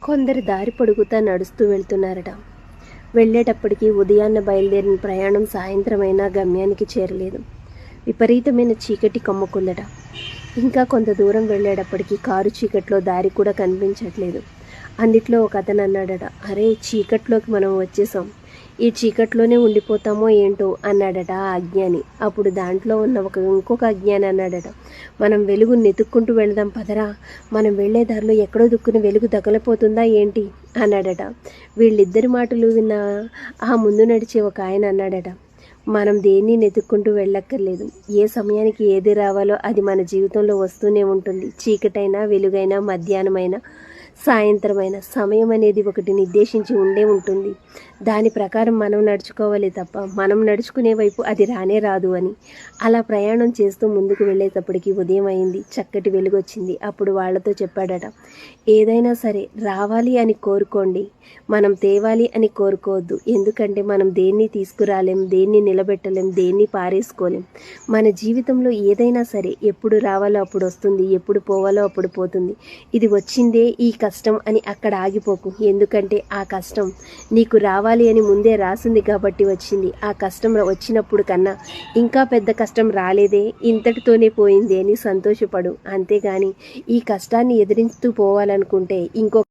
కొందరు దారి పొడుగుతా నడుస్తూ వెళ్తున్నారట. వెళ్ళేటప్పటికి ఉదయాన్నే బయలుదేరిన ప్రయాణం సాయంత్రమైనా గమ్యానికి చేరలేదు. విపరీతమైన చీకటి కమ్ముకుందట. ఇంకా కొంత దూరం వెళ్ళేటప్పటికి కారు చీకట్లో దారి కూడా కనిపించట్లేదు. అందుట్లో ఒక అతను అన్నాడట, అరే చీకట్లోకి మనం వచ్చేసాం, ఈ చీకట్లోనే ఉండిపోతామో ఏంటో అన్నాడట ఆ అజ్ఞాని. అప్పుడు దాంట్లో ఉన్న ఇంకొక అజ్ఞాని అన్నాడట, మనం వెలుగు నెతుక్కుంటూ వెళదాం పదరా, మనం వెళ్లే దారిలో ఎక్కడో దుక్కుని వెలుగు తగలపోతుందా ఏంటి అన్నాడట. వీళ్ళిద్దరి మాటలు విన్న ఆ ముందు నడిచే ఒక ఆయన అన్నాడట, మనం దేన్ని నెతుక్కుంటూ వెళ్ళక్కర్లేదు, ఏ సమయానికి ఏది రావాలో అది మన జీవితంలో వస్తూనే ఉంటుంది. చీకటైనా వెలుగైనా మధ్యాహ్నమైనా సాయంత్రమైన సమయం అనేది ఒకటి నిర్దేశించి ఉండే ఉంటుంది. దాని ప్రకారం మనం నడుచుకోవాలి తప్ప మనం నడుచుకునే వైపు అది రానే రాదు అని. అలా ప్రయాణం చేస్తూ ముందుకు వెళ్ళేటప్పటికి ఉదయం అయింది. చక్కటి వెలుగొచ్చింది. అప్పుడు వాళ్లతో చెప్పాడట, ఏదైనా సరే రావాలి అని కోరుకోండి, మనం తేవాలి అని కోరుకోవద్దు. ఎందుకంటే మనం దేన్ని తీసుకురాలేం, దేన్ని నిలబెట్టలేం, దేన్ని పారేసుకోలేం. మన జీవితంలో ఏదైనా సరే ఎప్పుడు రావాలో అప్పుడు వస్తుంది, ఎప్పుడు పోవాలో అప్పుడు పోతుంది. ఇది వచ్చిందే ఈ కష్టం అని అక్కడ ఆగిపోకు. ఎందుకంటే ఆ కష్టం నీకు రావాలి అని ముందే రాసింది కాబట్టి వచ్చింది. ఆ కష్టం వచ్చినప్పుడు కన్నా ఇంకా పెద్ద కష్టం రాలేదే, ఇంతటితోనే పోయింది అని సంతోషపడు. అంతేగాని ఈ కష్టాన్ని ఎదిరిస్తూ పోవాలనుకుంటే ఇంకో